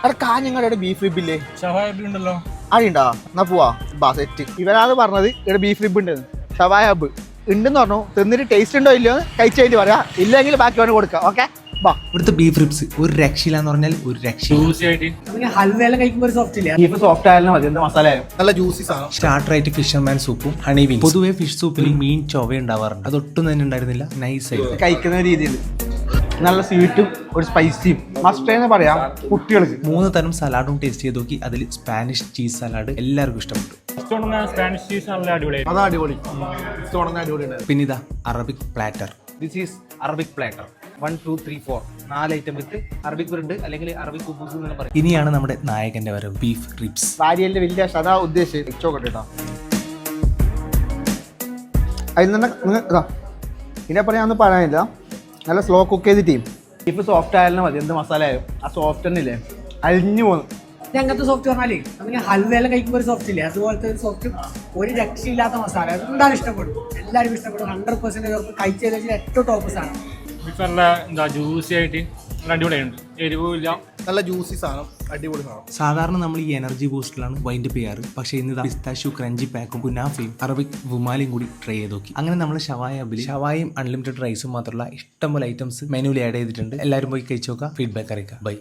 അവിടെ കാഞ്ഞങ്ങാട് ബീഫ് റിബില്ലേ ഉണ്ടല്ലോ, അടിയുണ്ടോ? എന്നാ പോവാ ബാ സെറ്റ്. ഇവരാണ് പറഞ്ഞത് ഇവിടെ ബീഫ് റിബ് ഉണ്ട്, ഷവായ ഹബ് ഉണ്ടെന്ന് പറഞ്ഞു. തിന്നിട്ട് ടേസ്റ്റ് ഉണ്ടോ ഇല്ലയോ കഴിച്ചതിന് പറയാ, ഇല്ലെങ്കിൽ ബാക്കി അവന് കൊടുക്കാം. ഓക്കെ ബാ. ഇവിടുത്തെ ബീഫ് റിബ്സ് ഒരു രക്ഷയില്ലാന്ന് പറഞ്ഞാൽ ഒരു രക്ഷ. ബീഫ് സോഫ്റ്റ് ആയാലും മതി, എന്ത് മസാല ആയാലും നല്ല ജ്യൂസി സാധനം. സ്റ്റാർട്ടറായിട്ട് ഫിഷർമാൻ സൂപ്പും ഹണി ബീൻസ്. പൊതുവെ ഫിഷ് സൂപ്പിൽ മീൻ ചൊവ ഉണ്ടാവാറുണ്ട്, അതൊട്ടും തന്നെ ഉണ്ടായിരുന്നില്ല. നൈസ് ആയിട്ട് കഴിക്കുന്ന രീതിയിൽ നല്ല സ്വീറ്റും ഒരു സ്പൈസിയും മസ്റ്റ് എന്ന് പറയാം കുട്ടികൾക്ക്. 3 തരം സലാഡും ടേസ്റ്റ് ചെയ്ത് നോക്കി. അതിൽ സ്പാനിഷ് ചീസ് സലാഡ് എല്ലാവർക്കും ഇഷ്ടപ്പെട്ടു. സ്പാനിഷ് ചീസ് നല്ല അടിപൊളിയായി. അതാ അടിപൊളി, അടിപൊളി. പിന്നെ ഇതാ Arabic platter. This is Arabic platter. 1 2 3 4 4 item with Arabic bread അല്ലെങ്കിൽ അറബിക് കുബൂസ് എന്ന് പറയും. ഇനിയാണ് നമ്മുടെ നായകന്റെ വരവ്, ബീഫ് റിബ്സ്. ഭാര്യന്റെ വലിയ അതാ ഉദ്ദേശിച്ച് വെച്ചോക്കട്ടെ കേട്ടോ. അതിൽ തന്നെ ഇതിനെപ്പറ ഞാൻ ഒന്നും പറയാനില്ല. നല്ല സ്ലോ കുക്ക് ചെയ്ത് ടീം. ബീഫ് സോഫ്റ്റ് ആയാലും മതി, എന്ത് മസാല ആയാലും ആ സോഫ്റ്റ് തന്നെ ഇല്ലേ അലിഞ്ഞു പോകുന്നു. അങ്ങനത്തെ സോഫ്റ്റ് പറഞ്ഞാലേ നമുക്ക് ഹൽവയെല്ലാം കഴിക്കുമ്പോൾ ഒരു സോഫ്റ്റ് ഇല്ലേ, അതുപോലത്തെ ഒരു സോഫ്റ്റ്, ഒരു രക്ഷയില്ലാത്ത മസാല. എന്തായാലും ഇഷ്ടപ്പെടും, എല്ലാവരും ഇഷ്ടപ്പെടും. 100% കഴിച്ചതിൽ ഏറ്റവും ടോപ്പ് സാധനം. നല്ല ജ്യൂസി ആയിട്ട് നല്ല അടിപൊളിയുണ്ട്, എരിവില്ല, നല്ല ജ്യൂസി സാധനം, അടിപൊളി സാധനം. സാധാരണ നമ്മൾ ഈ എനർജി ബൂസ്റ്റിലാണ് വൈൻഡ് അപ്പ് ചെയ്യാറ്, പക്ഷേ ഇന്ന് പിസ്താഷ്യൂ ക്രഞ്ചി പാക്കും കുനാഫയും അറബിക് വുമാലിയും കൂടി ട്രൈ ചെയ്ത് നോക്കി. അങ്ങനെ നമ്മൾ ഷവായും അൺലിമിറ്റഡ് റൈസും മാത്രമല്ല ഇഷ്ടംപോലെ ഐറ്റംസ് മെനുവിൽ ആഡ് ചെയ്തിട്ടുണ്ട്. എല്ലാവരും പോയി കഴിച്ചു നോക്കുക, ഫീഡ്ബാക്ക് അറിയിക്കുക. ബൈ.